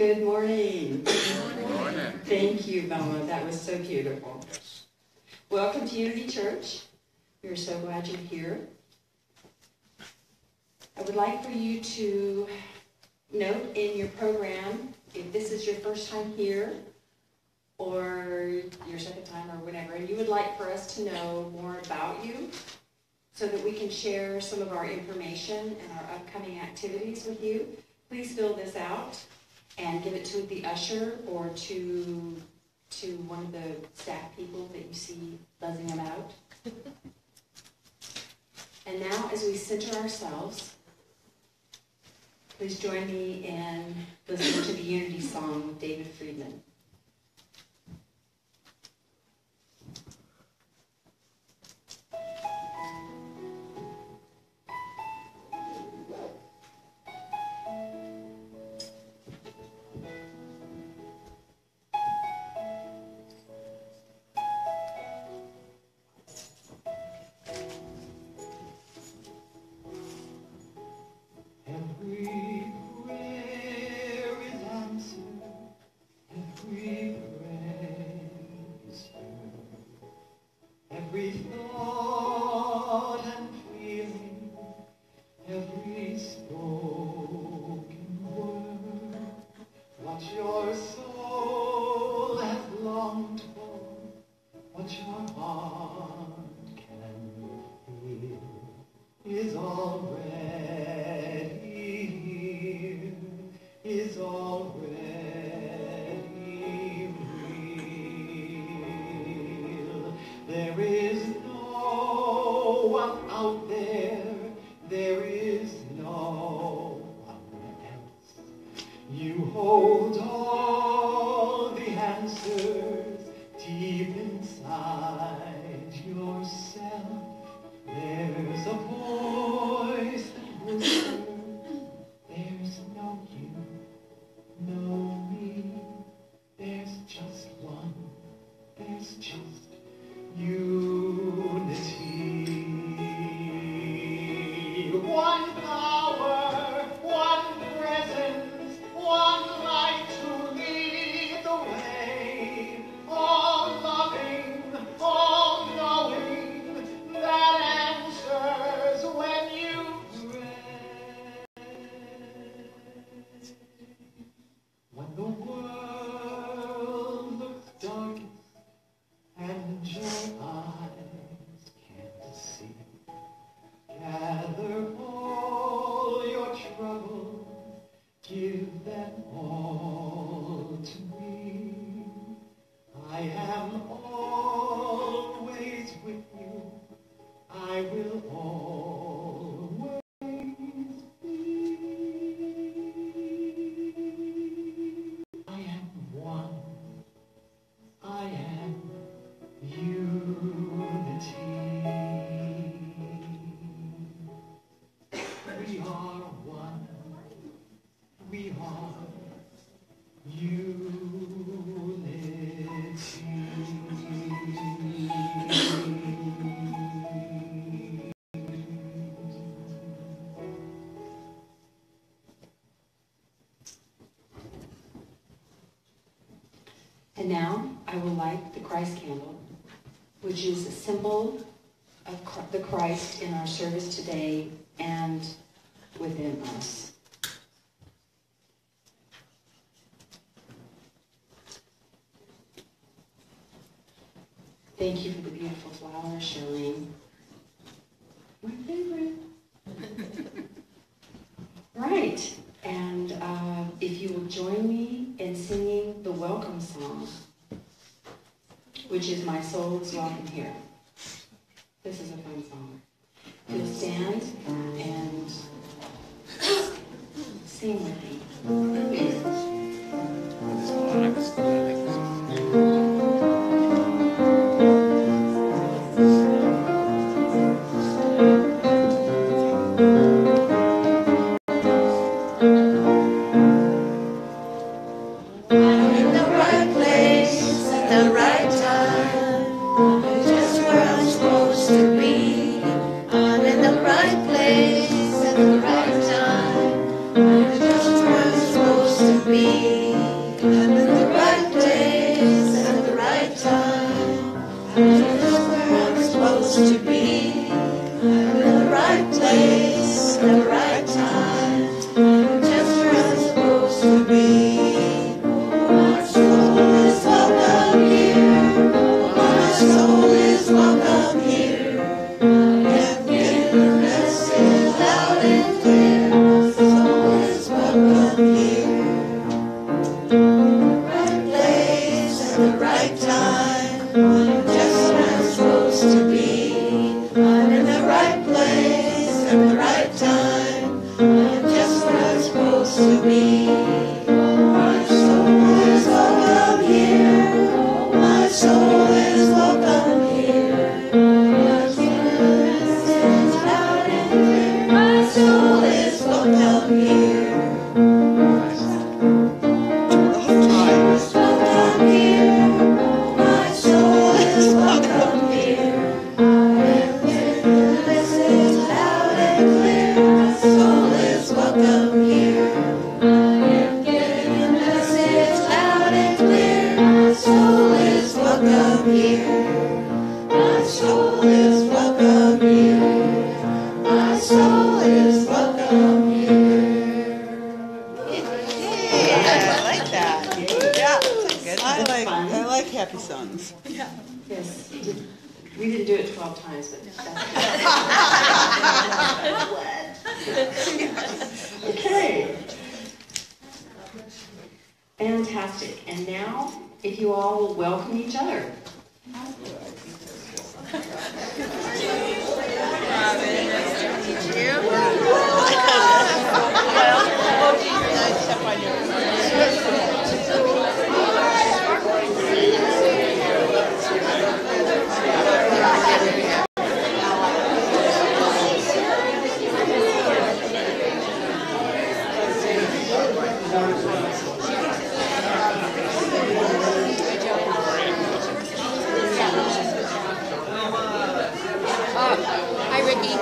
Good morning. Good morning. Thank you, Velma. That was so beautiful. Welcome to Unity Church. We're so glad you're here. I would like for you to note in your program, if this is your first time here, or your second time, or whatever, and you would like for us to know more about you, so that we can share some of our information and our upcoming activities with you, please fill this out and give it to the usher or to one of the staff people that you see buzzing about. And now, as we center ourselves, please join me in listening to the Unity song with David Friedman. And now, I will light the Christ candle, which is a symbol of the Christ in our service today and within us. Thank you for the beautiful flowers, Charlene. My favorite. Right. And if you will join me in singing the welcome song, which is My Soul is Welcome Here. This is a fun song. You'll stand and sing with me. Right place at the right time. I'm just where I'm supposed close to me. My soul is welcome here. My soul is welcome here. My spirit is loud and clear. My soul is welcome here. Welcome here. My soul is welcome here. This is loud and clear. My soul is welcome here. I am getting this is loud and clear. My soul is welcome here. My soul is welcome here. My soul is welcome here. Yeah, I like that. Yeah, that's good. Fun. I like happy songs. Yes. We didn't do it 12 times, but that's okay. Fantastic. And now, if you all will welcome each other. Hi, Ricky.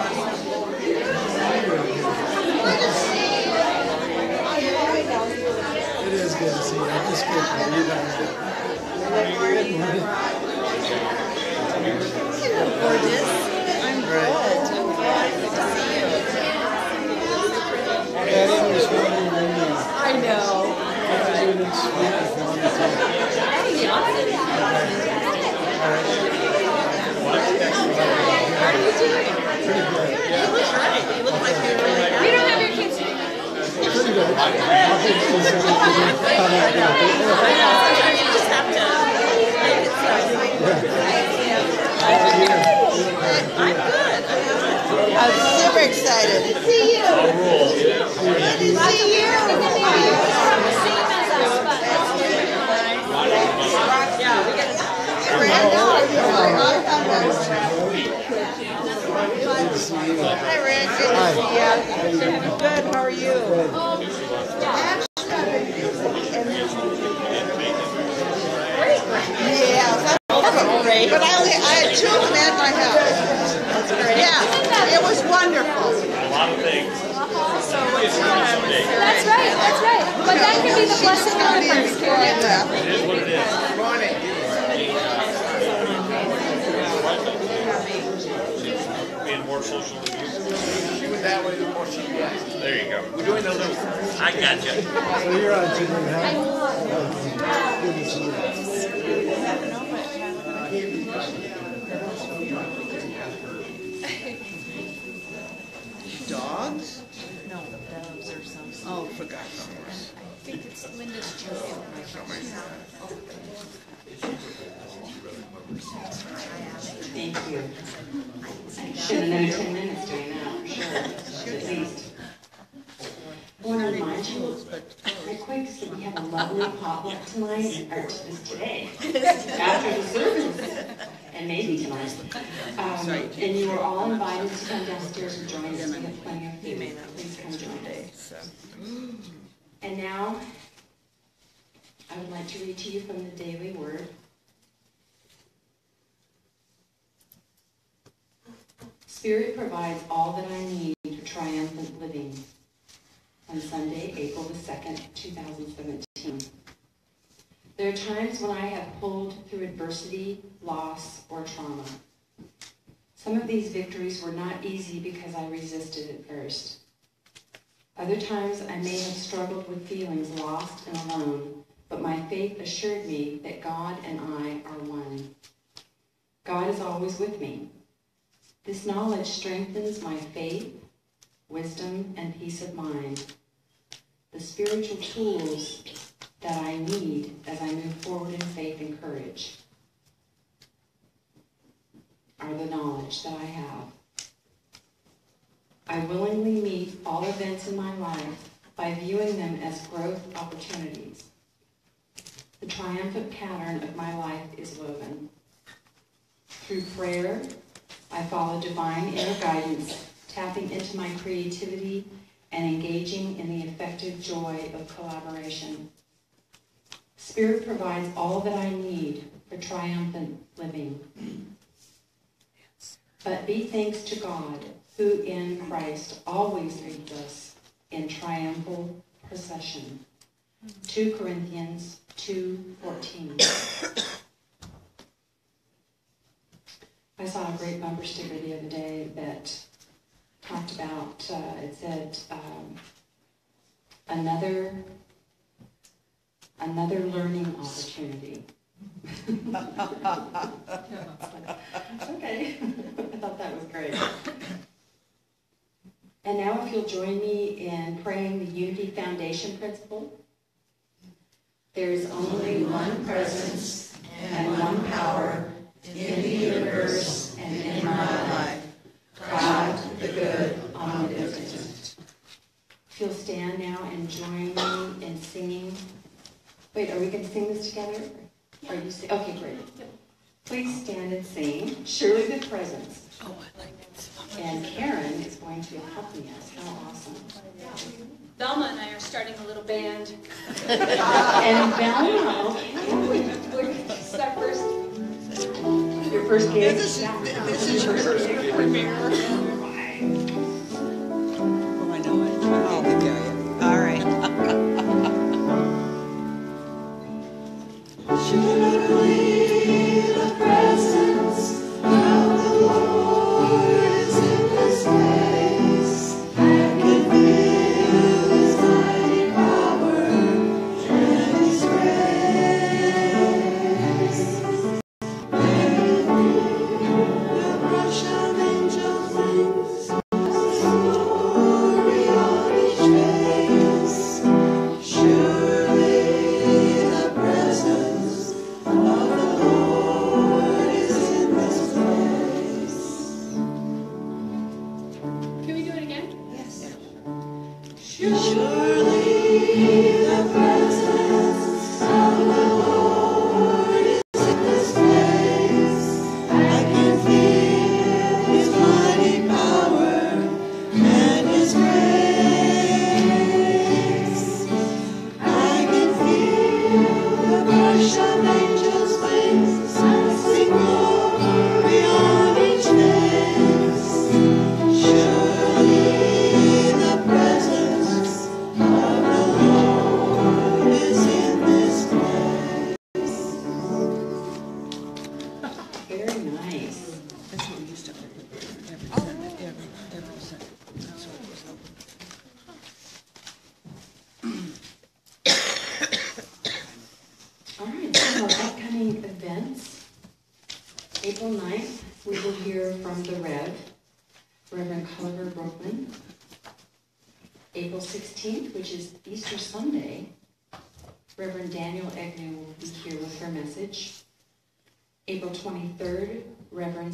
It is good to see you. I'm just kidding. You guys do. Good morning. Gorgeous. I'm good. I'm glad to see you. Patty was filming your video. I know. You didn't speak if you wanted to. How are you doing? Pretty good. You look great. You look like you're really happy. We don't have your kids. Pretty good. I'll think she's going to come out I know. Sometimes you just have to make it so. I'm good. I'm super excited to see you. Good to see you. Yeah, we get Hi, Rick. Good to see you. Good. How are you? Yeah, but I had two of them at my house. That's great. Yeah, it was wonderful. A lot of things. That's right, that's right. But that can be the blessing of the first It is what it is. Being more social than you. She went that way, the more she gets. There you go. We're doing the loop. I got you. So you're on today, huh? Good to see you. Dogs? No, doves or something. Oh, forgot. I think it's Linda's choice. Thank you. I should have known 10 minutes doing that, for sure, at least. I want to remind you, real quick, so we have a lovely potluck tonight, or today, after the service, and maybe tonight. And you are all invited to come downstairs and join us. We have plenty of food. Please come join us. And now, I would like to read to you from the Daily Word. Spirit provides all that I need for triumphant living. On Sunday, April the 2nd, 2017. There are times when I have pulled through adversity, loss, or trauma. Some of these victories were not easy because I resisted at first. Other times I may have struggled with feelings lost and alone, but my faith assured me that God and I are one. God is always with me. This knowledge strengthens my faith, wisdom, and peace of mind. The spiritual tools that I need as I move forward in faith and courage are the knowledge that I have. I willingly meet all events in my life by viewing them as growth opportunities. The triumphant pattern of my life is woven. Through prayer, I follow divine inner guidance, tapping into my creativity and engaging in the effective joy of collaboration. Spirit provides all that I need for triumphant living. But be thanks to God, who in Christ always leads us in triumphal procession. 2 Corinthians 2:14. I saw a great bumper sticker the other day that talked about, it said, another learning opportunity. Okay, I thought that was great. And now if you'll join me in praying the Unity Foundation principle. There is only one presence and one power in the universe and in my life, God, the good, omnipotent. If you'll stand now and join me in singing. Wait, are we going to sing this together? Are you sing? Okay, great. Please stand and sing. Surely the presence. Oh, I like that song. And Karen is going to accompany us. How awesome. Velma and I are starting a little band. And Velma, okay. It's our first. Your first gig? This is your first premiere. Oh, I know it. I'll be there. All right. Surely the presence of the Lord is in this place. I can feel His mighty power and His grace. I can feel the rush of angels' wings, glory on each face. Surely the presence of the Lord is in this place. Can we do it again? Yes. Surely the presence of the Lord is in this place. I can feel His mighty power and His grace. I can feel the rush of angels' wings and sing glory on each face. Surely the presence of the Lord is in this place. Very nice. That's what we used to do. Every Sunday. That's what it was. All right, so our upcoming events. April 9th, we will hear from the Reverend Culliver Brookman. April 16th, which is Easter Sunday, Reverend Daniel Egnew will be here with her message. April 23rd, Reverend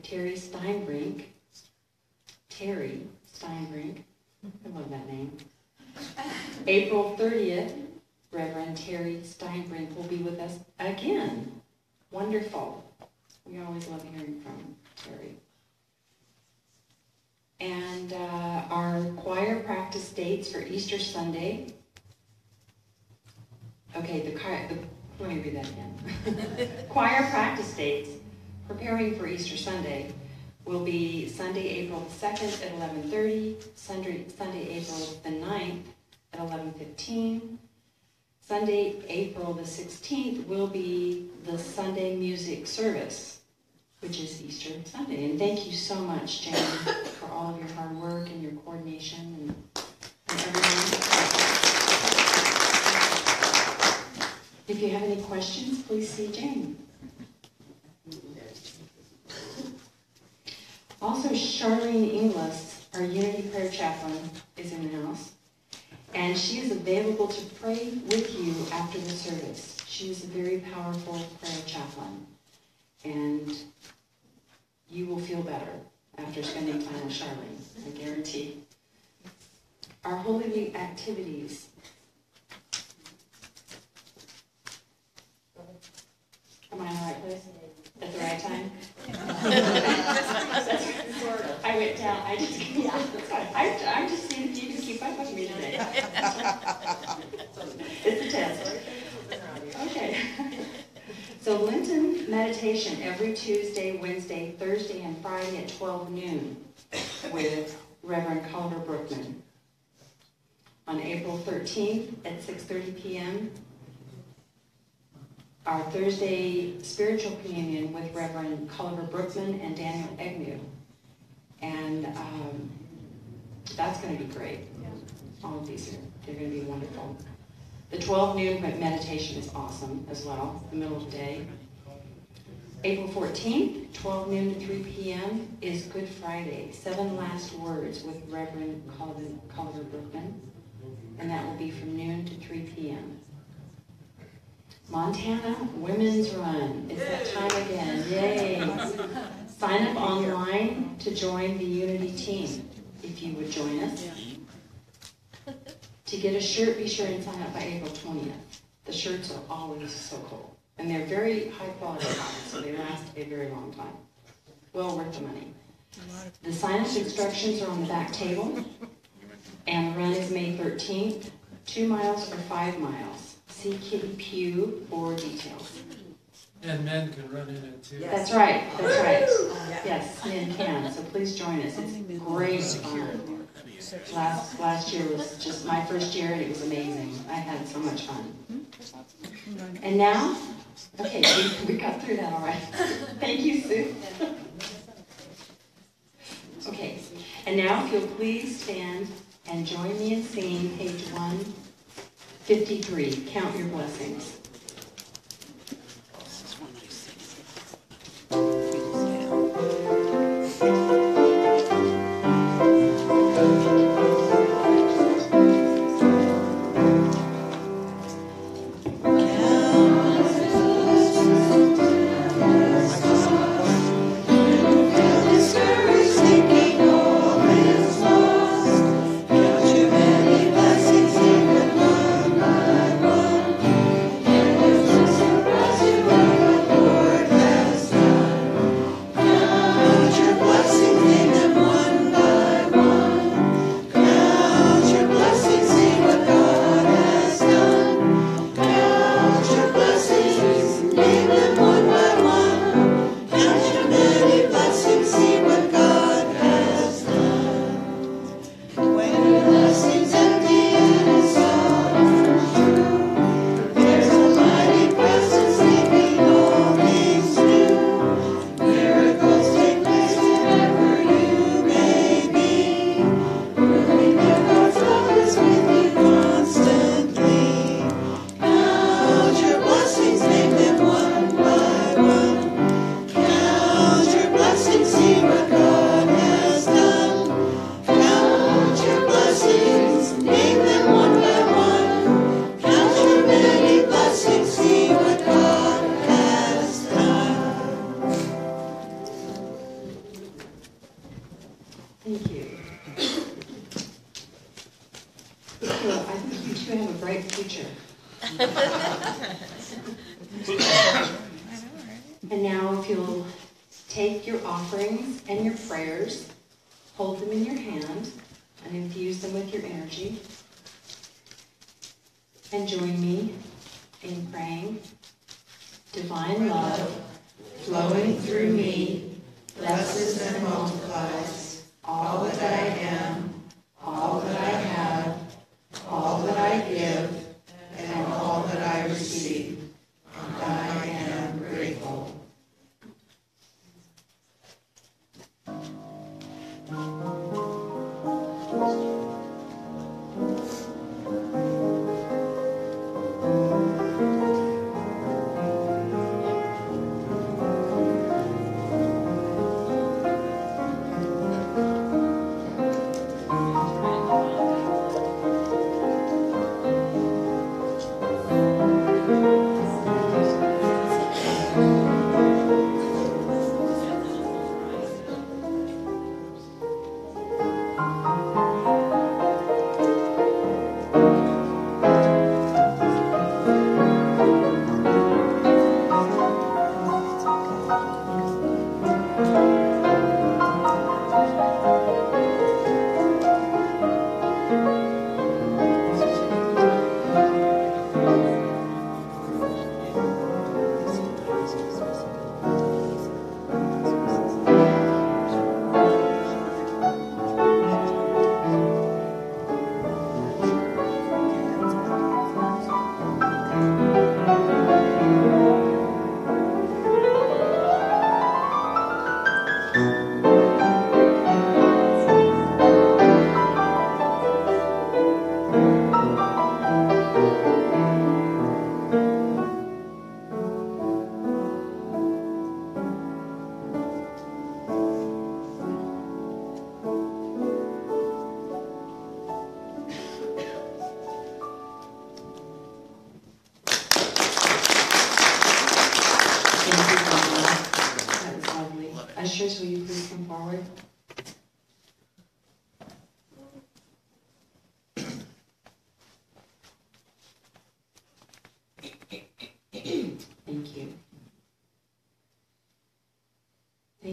Terry Steinbrink. Terry Steinbrink. I love that name. April 30th, Reverend Terry Steinbrink will be with us again. Wonderful. We always love hearing from Terry. And our choir practice dates for Easter Sunday. Okay, let me read that again. Choir practice dates, preparing for Easter Sunday, will be Sunday, April the 2nd at 11:30, Sunday, April the 9th at 11:15. Sunday, April the 16th will be the Sunday music service, which is Easter Sunday. And thank you so much, Jane, for all of your hard work and your coordination and everything. If you have any questions, please see Jane. Also, Charlene Inglis, our Unity Prayer Chaplain, is in the house. And she is available to pray with you after the service. She is a very powerful prayer chaplain. And you will feel better after spending time with Charlene, I guarantee. Our Holy Week activities. Am I in the right place? At the right time? I went down, I just, yeah, I'm just seeing if you can keep up with me today. It's a test. Okay. So Lenten meditation every Tuesday, Wednesday, Thursday, and Friday at 12 noon with Reverend Calder Brookman. On April 13th at 6:30 p.m., our Thursday spiritual communion with Reverend Culliver Brookman and Daniel Agnew. And that's going to be great. All of these they're going to be wonderful. The 12 noon meditation is awesome as well, the middle of the day. April 14th, 12 noon to 3 p.m. is Good Friday, 7 Last Words with Reverend Culliver Brookman. And that will be from noon to 3 p.m. Montana Women's Run. It's that time again. Yay! Sign up online to join the Unity team, if you would join us. To get a shirt, be sure and sign up by April 20th. The shirts are always so cool. And they're very high quality products, so they last a very long time. Well worth the money. The sign-up instructions are on the back table. And the run is May 13th, 2 miles or 5 miles. See Kitty Pugh for details. And men can run in it too. That's right, that's right. Yes, men can, so please join us. It's great fun. Last year was just my first year, and it was amazing. I had so much fun. And now, okay, we got through that all right. Thank you, Sue. Okay, and now if you'll please stand and join me in singing page 153, Count Your Blessings. And now if you'll take your offerings and your prayers, hold them in your hand, and infuse them with your energy. And join me in praying. Divine love flowing through me, blesses and multiplies all that I am, all that I have, all that I give, and all that I receive. And I am grateful.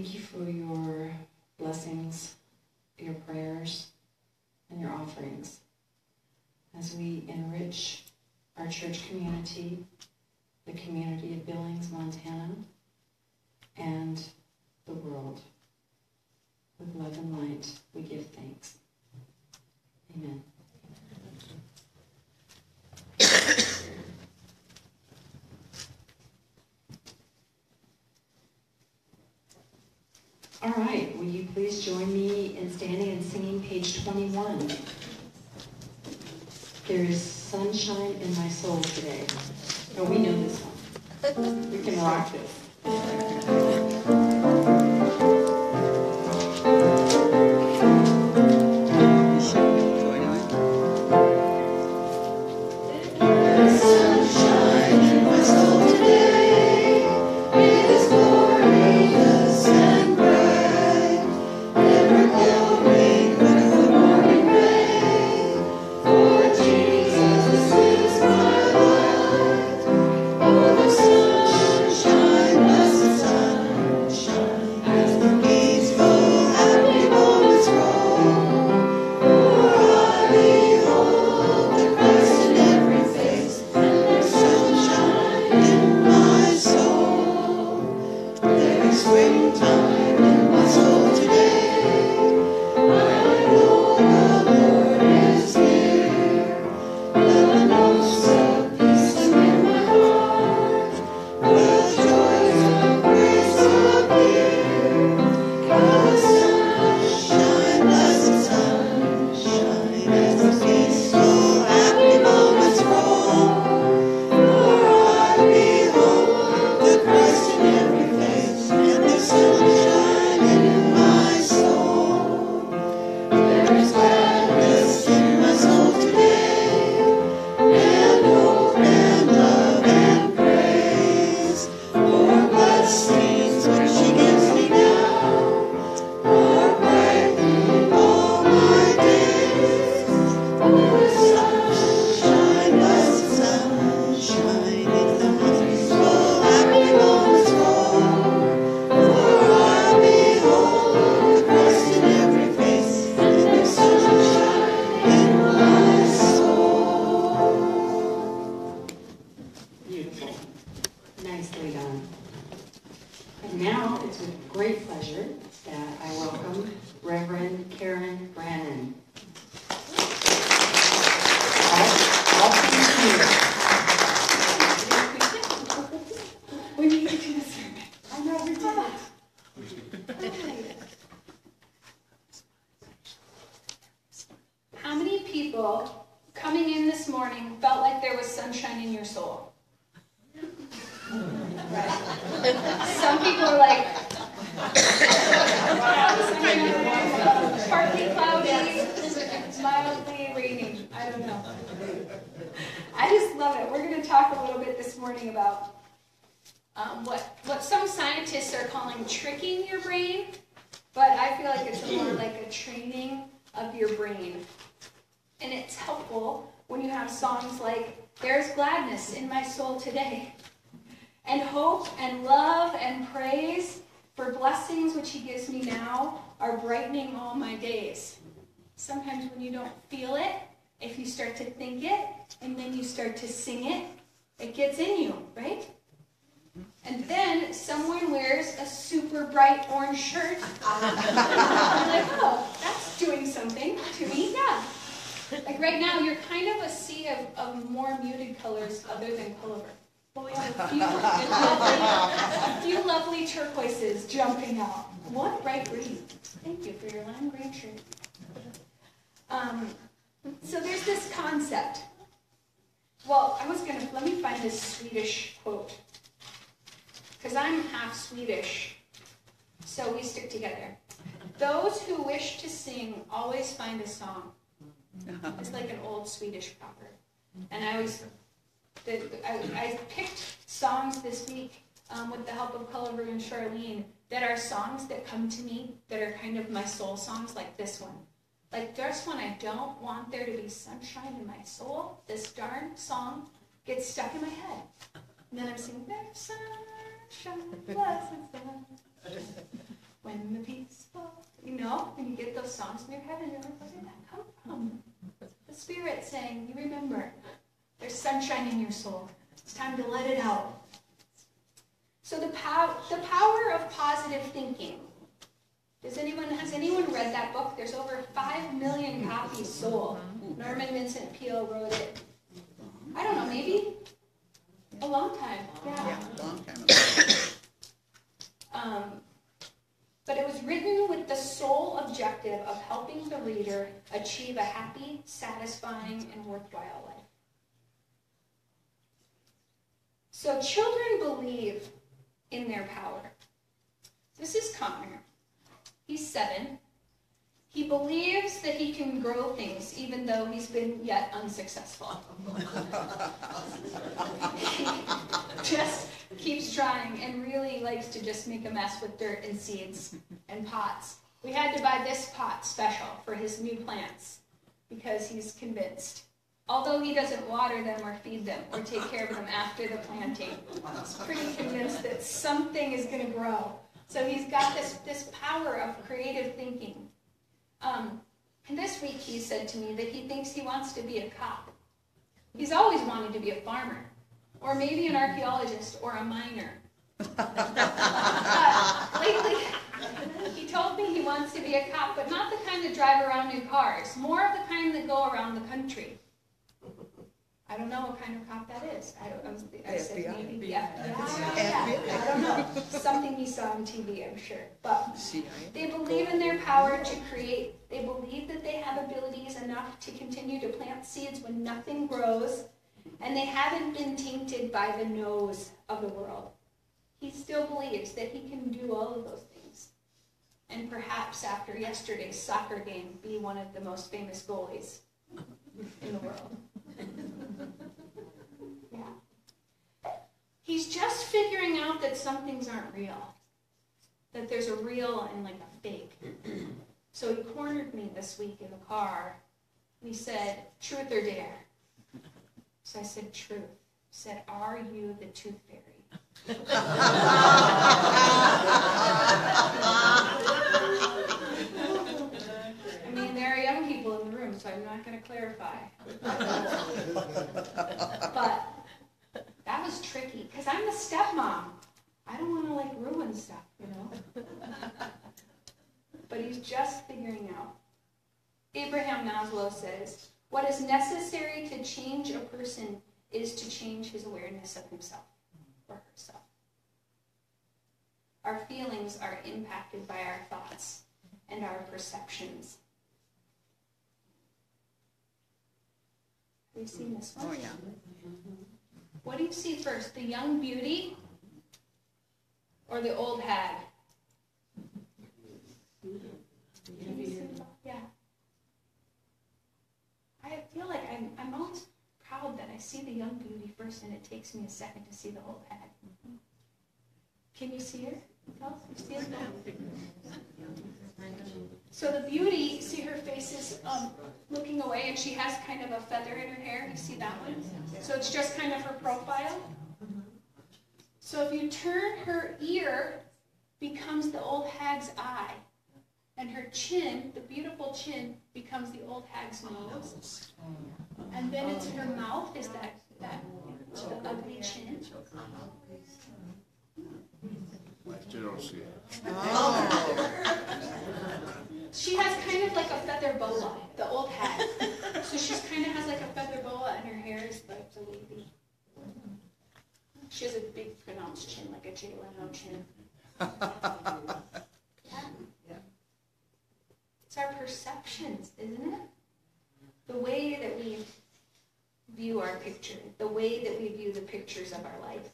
Thank you for your blessings, your prayers, and your offerings as we enrich our church community, the community of Billings, Montana, and the world. With love and light, we give thanks. Amen. All right, will you please join me in standing and singing page 21. There is sunshine in my soul today. Oh, we know this one. We can rock this. Sunshine in my soul today. It is glorious and bright, ever glowing with the morning ray. For Jesus is my light. Oh, the sunshine, blessed sunshine, as the peaceful, happy moments roll. For I behold the Christ in every face, and there's sunshine in my soul. There is springtime in my soul today. I know the Lord is near. The notes of peace in my heart, the joys of grace appear. The sunshine, blessed sunshine, as the peaceful, happy moments roll. For I behold the Christ in every face, and the sunshine in my soul. There is gladness in my soul today, and hope and love and praise. For blessings which He gives me now are brightening all my days. For sunshine, blessed sunshine, in the peaceful, happy moments roll. For I behold the Christ in every face, and there's sunshine in my soul. Beautiful. Nicely done. And now it's with great pleasure that I welcome Reverend Karen Brannon. We need to do the sermon. I know we did. How many people coming in this morning felt like there was sunshine in your soul? Right. Some people are like, partly cloudy, mildly raining. I don't know. I just love it. We're going to talk a little bit this morning about what some scientists are calling tricking your brain, but I feel like it's more like a training of your brain. And it's helpful when you have songs like, "There's gladness in my soul today," and hope and love and praise, for blessings which He gives me now are brightening all my days. Sometimes when you don't feel it, if you start to think it, and then you start to sing it, it gets in you, right? And then someone wears a super bright orange shirt. You're like, oh, that's doing something to me, yeah. Like right now, you're kind of a sea of more muted colors other than Culliver. Well, we have a few lovely turquoises jumping out. What bright green. Thank you for your lime green shirt. So there's this concept. Well, let me find this Swedish quote. Because I'm half Swedish, so we stick together. Those who wish to sing always find a song. It's like an old Swedish proverb. And I picked songs this week with the help of Culliver and Charlene that are songs that come to me that are kind of my soul songs, like this one. Like this one, I don't want there to be sunshine in my soul. This darn song gets stuck in my head. And then I'm singing, "There's sunshine, blessed sun." when the peaceful, when you get those songs in your head and you're like, where did that come from? The Spirit saying, you remember, there's sunshine in your soul. It's time to let it out. So the power of positive thinking. Has anyone read that book? There's over 5 million copies sold. Norman Vincent Peale wrote it. I don't know, maybe a long time. Yeah, long time ago. But it was written with the sole objective of helping the reader achieve a happy, satisfying, and worthwhile life. So children believe in their power. This is Connor. He's 7. He believes that he can grow things even though he's been yet unsuccessful. He just keeps trying and really likes to just make a mess with dirt and seeds and pots. We had to buy this pot special for his new plants because he's convinced. Although he doesn't water them or feed them or take care of them after the planting, he's pretty convinced that something is going to grow. So he's got this power of creative thinking. And this week he said to me that he thinks he wants to be a cop. He's always wanted to be a farmer, or maybe an archaeologist, or a miner. Lately, he told me he wants to be a cop, but not the kind that drive around in cars, more of the kind that go around the country. I don't know what kind of cop that is. I said maybe the FBI. I don't know. Something he saw on TV, I'm sure. But they believe in their power to create. They believe that they have abilities enough to continue to plant seeds when nothing grows, and they haven't been tainted by the nose of the world. He still believes that he can do all of those things. And perhaps after yesterday's soccer game, be one of the most famous goalies in the world. Yeah. He's just figuring out that some things aren't real. That there's a real and like a fake. So he cornered me this week in the car. And he said, truth or dare? So I said, truth. He said, are you the tooth fairy? I mean, there are young people in the room, so I'm not going to clarify. But that was tricky, because I'm the stepmom. I don't want to, like, ruin stuff, you know? But he's just figuring out. Abraham Maslow says, what is necessary to change a person is to change his awareness of himself or herself. Our feelings are impacted by our thoughts and our perceptions. Have you seen this one? Oh, yeah. What do you see first, the young beauty or the old hag? Yeah. I feel like I'm always proud that I see the young beauty first, and it takes me a second to see the old hag. Can you see her? No? You see her? So the beauty, see her face is looking away, and she has kind of a feather in her hair. You see that one? So it's just kind of her profile. So if you turn, her ear becomes the old hag's eye. And her chin, the beautiful chin, becomes the old hag's nose. And then it's her mouth, is that the ugly chin. You don't see it. She has kind of like a feather boa, the old hag. So she's kind of has like a feather boa, and her hair is like the wavy. She has a big pronounced chin, like a Jay Leno chin. Yeah. It's our perceptions, isn't it? The way that we view our picture, the way that we view the pictures of our life.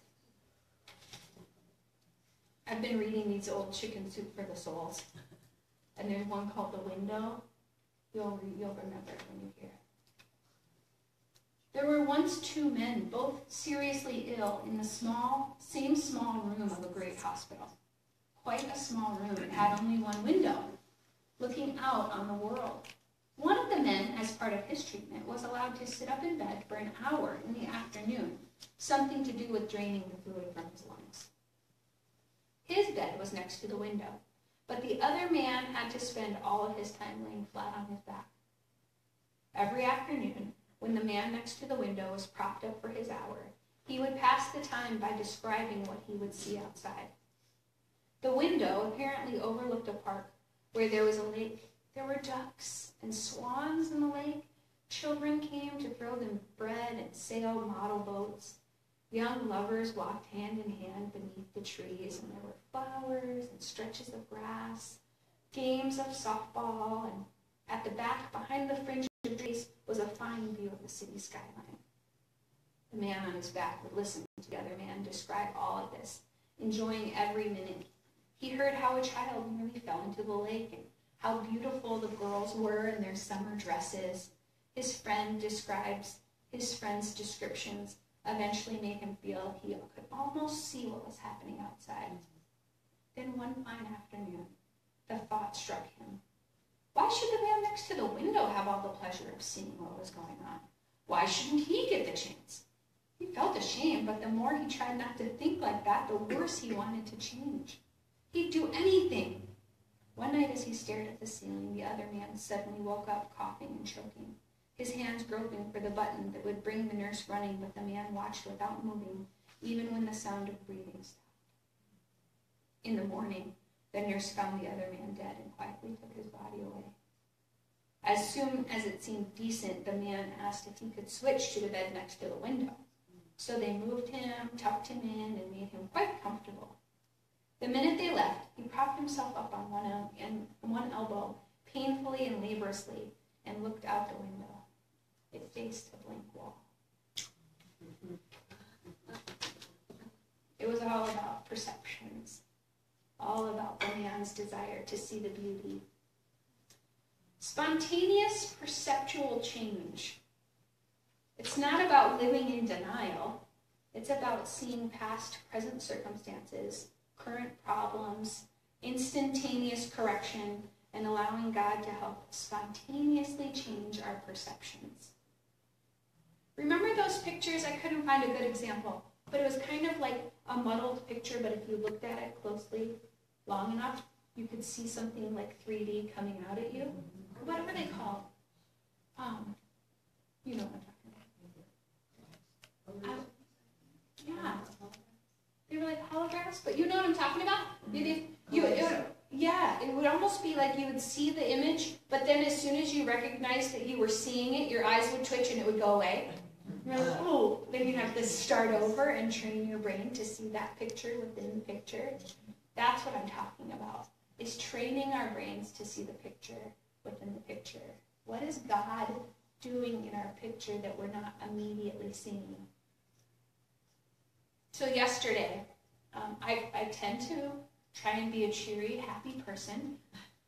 I've been reading these old Chicken Soup for the Souls, and there's one called The Window. You'll remember it when you hear it. There were once 2 men, both seriously ill, in the same small room of a great hospital. Quite a small room. It had only one window, looking out on the world. One of the men, as part of his treatment, was allowed to sit up in bed for an hour in the afternoon, something to do with draining the fluid from his lungs. His bed was next to the window, but the other man had to spend all of his time laying flat on his back. Every afternoon, when the man next to the window was propped up for his hour, he would pass the time by describing what he would see outside. The window apparently overlooked a park where there was a lake. There were ducks and swans in the lake. Children came to throw them bread and sail model boats. Young lovers walked hand in hand beneath the trees, and there were flowers and stretches of grass, games of softball, and at the back, behind the fringe of trees, was a fine view of the city skyline. The man on his back would listen to the other man describe all of this, enjoying every minute. He heard how a child nearly fell into the lake and how beautiful the girls were in their summer dresses. His friend describes his friend's descriptions, eventually made him feel he could almost see what was happening outside. Then one fine afternoon, the thought struck him. Why should the man next to the window have all the pleasure of seeing what was going on? Why shouldn't he get the chance? He felt ashamed, but the more he tried not to think like that, the worse he wanted to change. He'd do anything. One night as he stared at the ceiling, the other man suddenly woke up coughing and choking, his hands groping for the button that would bring the nurse running, but the man watched without moving, even when the sound of breathing stopped. In the morning, the nurse found the other man dead and quietly took his body away. As soon as it seemed decent, the man asked if he could switch to the bed next to the window. So they moved him, tucked him in, and made him quite comfortable. The minute they left, he propped himself up on one elbow, painfully and laboriously, and looked out the window. It faced a blank wall. It was all about perceptions, all about the man's desire to see the beauty. Spontaneous perceptual change. It's not about living in denial. It's about seeing past present circumstances, current problems, instantaneous correction, and allowing God to help spontaneously change our perceptions. Remember those pictures? I couldn't find a good example, but it was kind of like a muddled picture, but if you looked at it closely long enough, you could see something like 3D coming out at you. What are they called? You know what I'm talking about. Yeah. They were like holographs, but you know what I'm talking about? It would almost be like you would see the image, but then as soon as you recognized that you were seeing it, your eyes would twitch and it would go away. You're like, oh, then you have to start over and train your brain to see that picture within the picture. That's what I'm talking about, is training our brains to see the picture within the picture. What is God doing in our picture that we're not immediately seeing? So yesterday, I tend to try and be a cheery, happy person.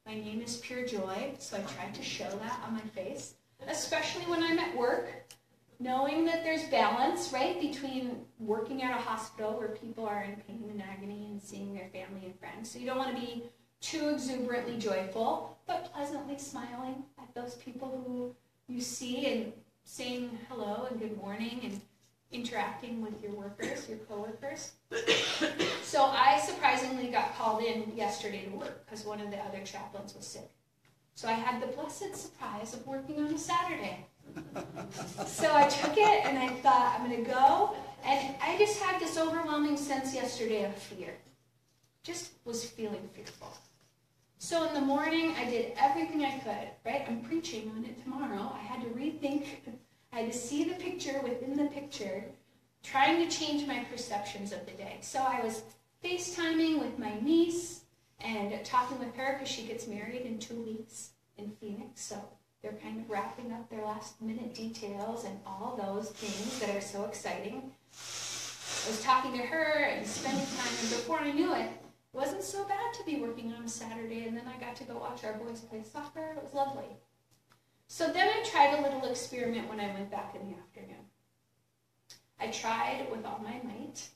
My name is Pure Joy, so I tried to show that on my face, especially when I'm at work, knowing that there's balance, right, between working at a hospital where people are in pain and agony and seeing their family and friends. So you don't want to be too exuberantly joyful, but pleasantly smiling at those people who you see and saying hello and good morning and interacting with your workers, your coworkers. So I surprisingly got called in yesterday to work because one of the other chaplains was sick. So I had the blessed surprise of working on a Saturday. So I took it and I thought, I'm going to go. And I just had this overwhelming sense yesterday of fear. Just was feeling fearful. So in the morning, I did everything I could, right? I'm preaching on it tomorrow. I had to rethink. I had to see the picture within the picture, trying to change my perceptions of the day. So I was FaceTiming with my niece and talking with her because she gets married in 2 weeks in Phoenix. So they're kind of wrapping up their last minute details and all those things that are so exciting. I was talking to her and spending time, and before I knew it, it wasn't so bad to be working on a Saturday, and then I got to go watch our boys play soccer. It was lovely. So then I tried a little experiment when I went back in the afternoon. I tried with all my might.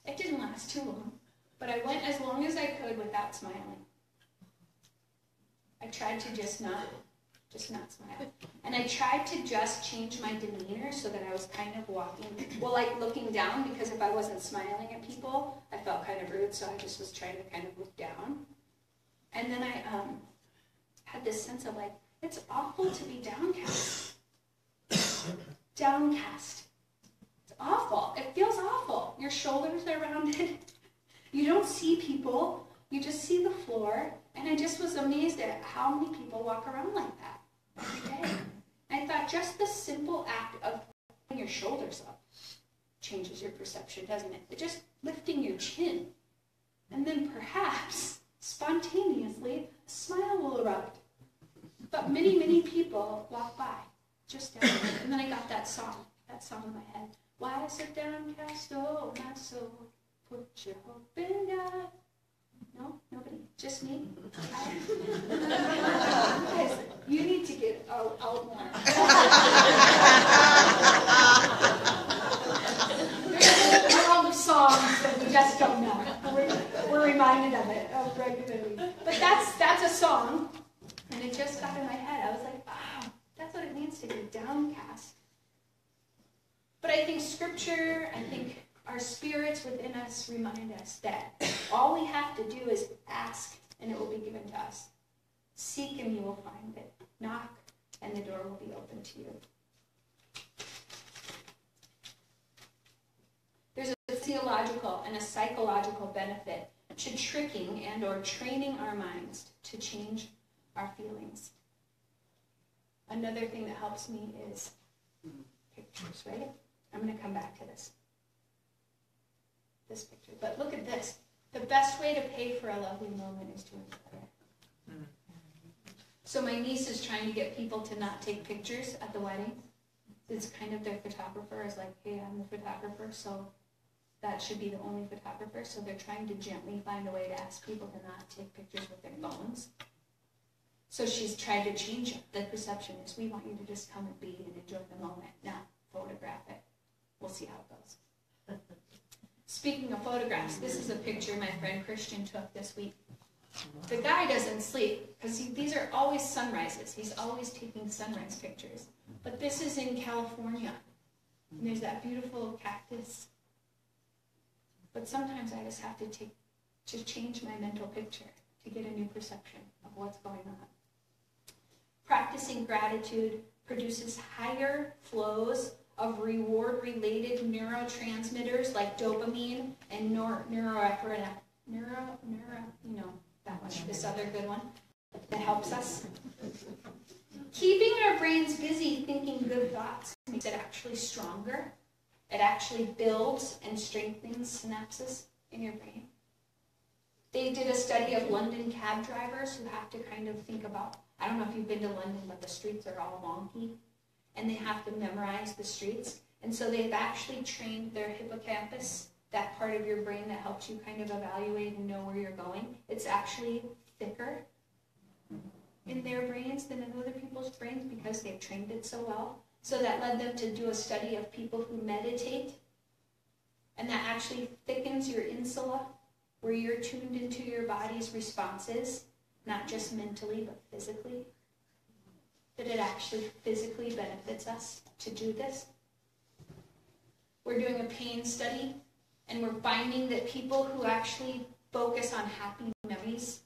It didn't last too long, but I went as long as I could without smiling. I tried to just not smile. And I tried to just change my demeanor so that I was kind of walking, well, like looking down, because if I wasn't smiling at people, I felt kind of rude, so I just was trying to kind of look down. And then I had this sense of like, it's awful to be downcast. Downcast. It's awful. It feels awful. Your shoulders are rounded. You don't see people. You just see the floor. And I just was amazed at how many people walk around like that every day. And I thought just the simple act of putting your shoulders up changes your perception, doesn't it? Just lifting your chin. And then perhaps, spontaneously, a smile will erupt. But many, many people walk by, just down there. And then I got that song in my head. Why sit downcast, oh my soul, put your hope in God. No? Nobody? Just me? Guys, you need to get out more. There's a world of songs that we just don't know. We're reminded of it regularly. But that's a song, and it just got in my head. I was like, wow, that's what it means to be downcast. But I think Scripture, our spirits within us remind us that all we have to do is ask, and it will be given to us. Seek, and you will find it. Knock, and the door will be open to you. There's a theological and a psychological benefit to tricking and or training our minds to change our feelings. Another thing that helps me is pictures, right? I'm going to come back to this picture. But look at this. The best way to pay for a lovely moment is to inquire. So my niece is trying to get people to not take pictures at the wedding. It's kind of their photographer is like, hey, I'm the photographer, so that should be the only photographer. So they're trying to gently find a way to ask people to not take pictures with their phones. So she's tried to change it. The perception is we want you to just come and be and enjoy the moment, not photograph it. We'll see how it goes. Speaking of photographs, this is a picture my friend Christian took this week. The guy doesn't sleep because these are always sunrises. He's always taking sunrise pictures. But this is in California. And there's that beautiful cactus. But sometimes I just have to change my mental picture to get a new perception of what's going on. Practicing gratitude produces higher flows of reward-related neurotransmitters like dopamine and norepinephrine. That one, this other good one that helps us. Keeping our brains busy thinking good thoughts makes it actually stronger. It actually builds and strengthens synapses in your brain. They did a study of London cab drivers who have to kind of think about, I don't know if you've been to London, but the streets are all wonky, and they have to memorize the streets. And so they've actually trained their hippocampus, that part of your brain that helps you kind of evaluate and know where you're going. It's actually thicker in their brains than in other people's brains because they've trained it so well. So that led them to do a study of people who meditate, and that actually thickens your insula, where you're tuned into your body's responses, not just mentally, but physically. That it actually physically benefits us to do this. We're doing a pain study, and we're finding that people who actually focus on happy memories,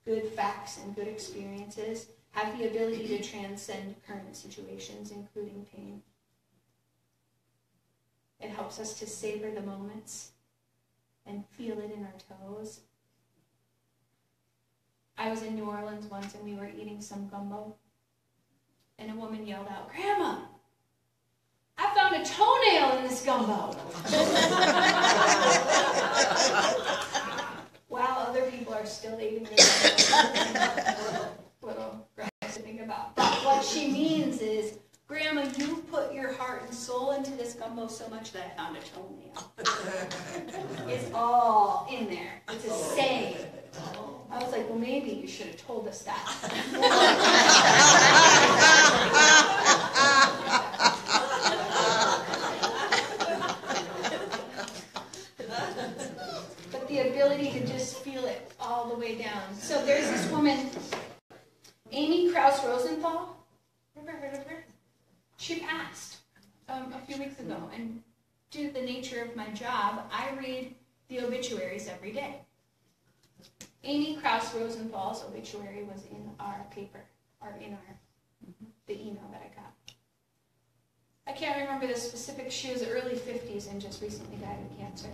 good facts, and good experiences have the ability to transcend current situations, including pain. It helps us to savor the moments and feel it in our toes. I was in New Orleans once, and we were eating some gumbo, and a woman yelled out, "Grandma, I found a toenail in this gumbo." While other people are still eating their little gross to think about. But what she means is, Grandma, you put your heart and soul into this gumbo so much that I found a toenail. It's all in there. It's a saying. I was like, well, maybe you should have told us that. But the ability to just feel it all the way down. So there's this woman, Amy Krauss Rosenthal. Ever heard of her? She passed a few weeks ago. And due to the nature of my job, I read the obituaries every day. Amy Krauss Rosenthal's obituary was in our paper, or in the email that I got. I can't remember the specifics. She was early 50s and just recently died of cancer.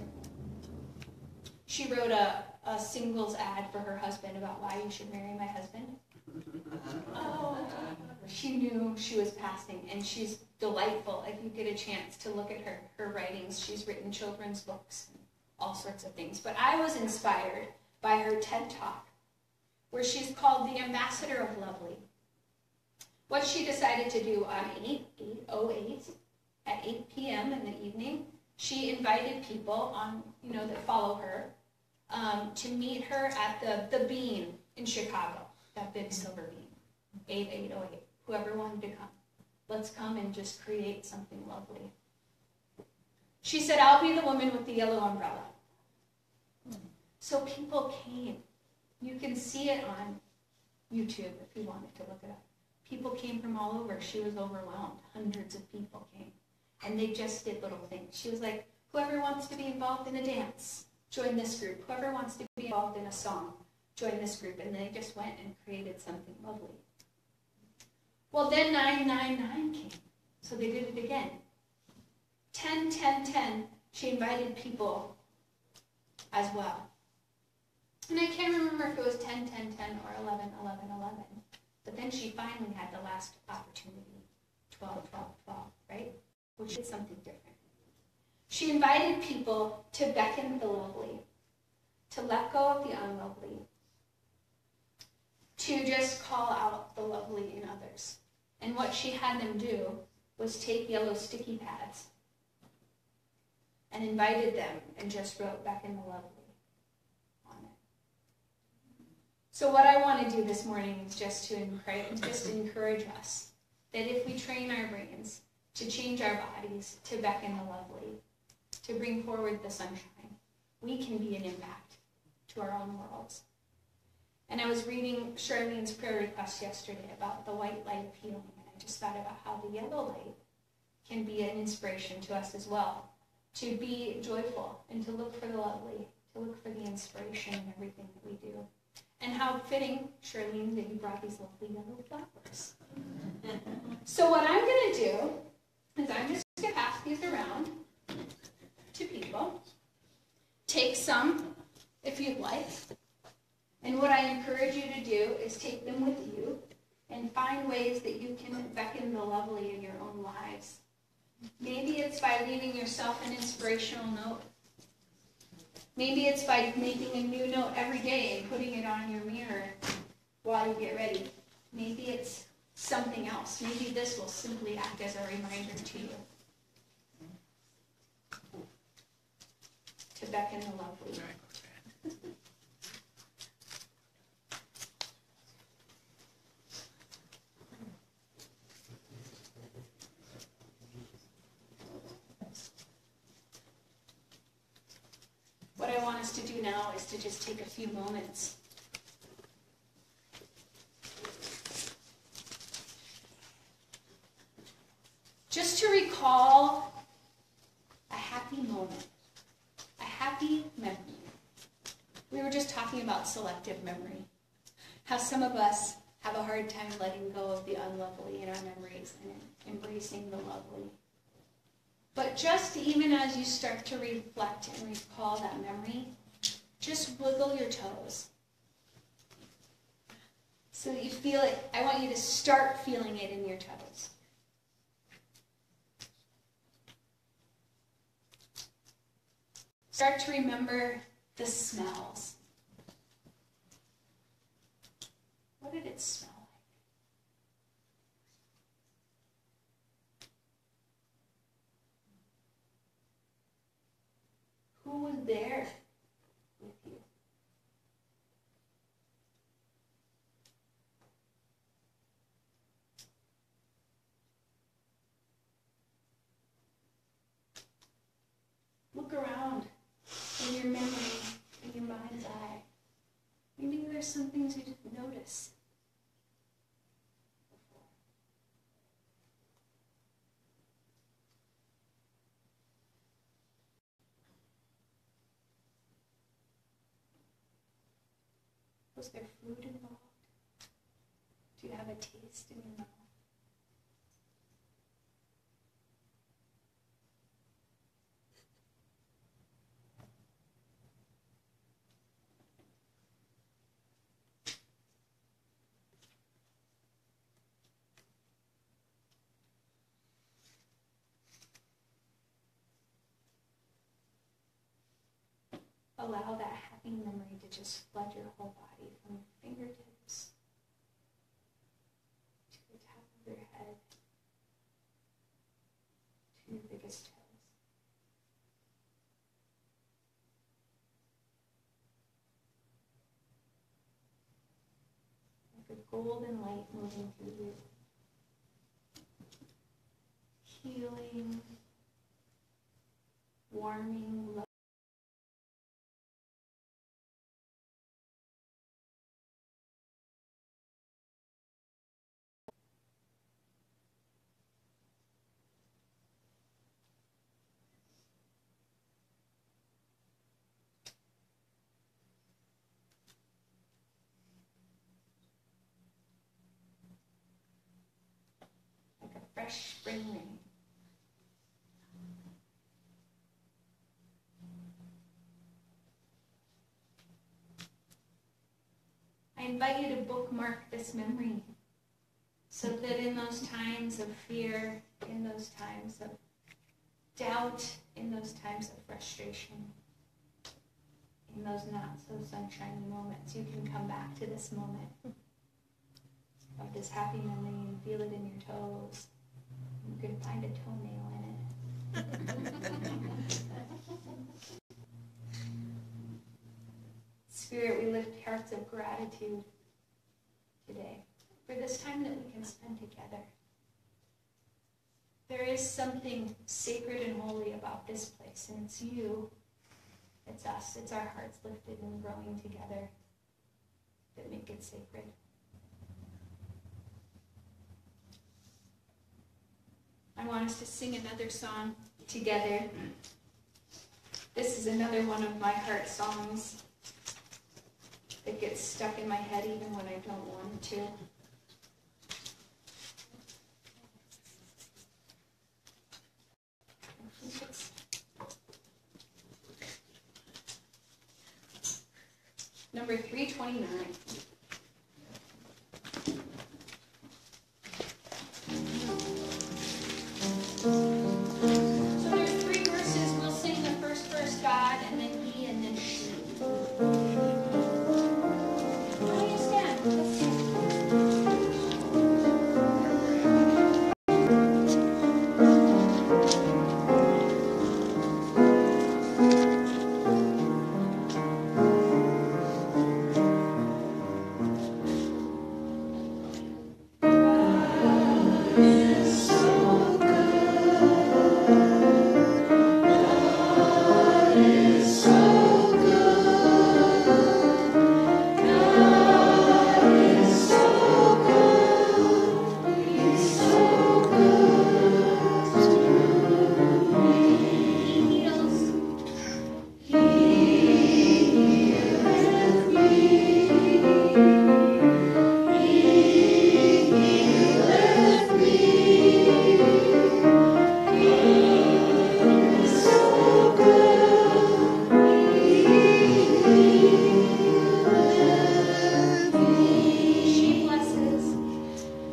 She wrote a singles ad for her husband about why you should marry my husband. Oh, she knew she was passing, and she's delightful. If you get a chance to look at her writings, she's written children's books and all sorts of things. But I was inspired by her TED Talk, where she's called the Ambassador of Lovely. What she decided to do on 8/8/08 at 8 p.m. in the evening, she invited people on, that follow her, to meet her at the Bean in Chicago, that big silver bean, 8/8/08. Whoever wanted to come, let's come and just create something lovely. She said, I'll be the woman with the yellow umbrella. So people came. You can see it on YouTube if you wanted to look it up. People came from all over. She was overwhelmed. Hundreds of people came. And they just did little things. She was like, whoever wants to be involved in a dance, join this group. Whoever wants to be involved in a song, join this group. And they just went and created something lovely. Well, then 9/9/9 came. So they did it again. 10/10/10, she invited people as well. And I can't remember if it was 10/10/10 or 11/11/11. But then she finally had the last opportunity, 12/12/12, right? Which is something different. She invited people to beckon the lovely, to let go of the unlovely, to just call out the lovely in others. And what she had them do was take yellow sticky pads and invited them and just wrote beckon the lovely on it. So what I want to do this morning is just to encourage us that if we train our brains to change our bodies, to beckon the lovely, to bring forward the sunshine, we can be an impact to our own worlds. And I was reading Charlene's prayer request yesterday about the white light of healing, and I just thought about how the yellow light can be an inspiration to us as well, to be joyful and to look for the lovely, to look for the inspiration in everything that we do. And how fitting, Charlene, that you brought these lovely yellow flowers. So what I'm going to do is I'm just going to pass these around to people. Take some if you'd like. And what I encourage you to do is take them with you and find ways that you can beckon the lovely in your own lives. Maybe it's by leaving yourself an inspirational note. Maybe it's by making a new note every day and putting it on your mirror while you get ready. Maybe it's something else. Maybe this will simply act as a reminder to you to beckon the lovely. What I want us to do now is to just take a few moments just to recall a happy moment, a happy memory. We were just talking about selective memory, how some of us have a hard time letting go of the unlovely in our memories and embracing the lovely. But just even as you start to reflect and recall that memory, just wiggle your toes so that you feel it. I want you to start feeling it in your toes. Start to remember the smells. What did it smell like? Who was there with you? Look around in your memory, in your mind's eye. Maybe there's some things you didn't notice before. Was there food involved? Do you have a taste in your mouth? Allow that happy memory to just flood your whole body from your fingertips to the top of your head to your biggest toes. Like a golden light moving through you. Healing, warming, loving. Like a fresh spring rain. I invite you to bookmark this memory so that in those times of fear, in those times of doubt, in those times of frustration, in those not so sunshiny moments, you can come back to this moment of this happy memory and feel it in your toes. You can find a toenail in it. Spirit, we lift hearts of gratitude today for this time that we can spend together. There is something sacred and holy about this place, and it's you, it's us, it's our hearts lifted and growing together that make it sacred. I want us to sing another song together. This is another one of my heart songs that gets stuck in my head even when I don't want it to. I think it's number 329. So there's 3 verses. We'll sing the first verse, God, and then he, and then she. Why don't you stand? Let's sing.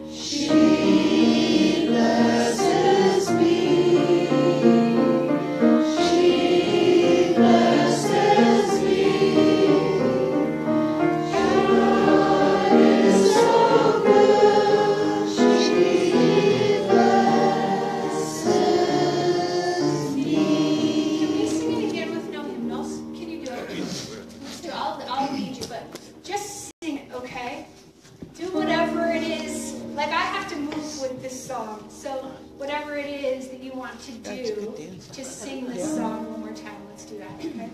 She blesses. Can we sing it again with no hymnals? Can you do it? Let's do it. I'll lead you, but just sing it, okay? Do whatever it is. Like, I have to move with this song. So whatever it is that you want to That's a do, good dance. just sing this song one more time. Let's do that, okay?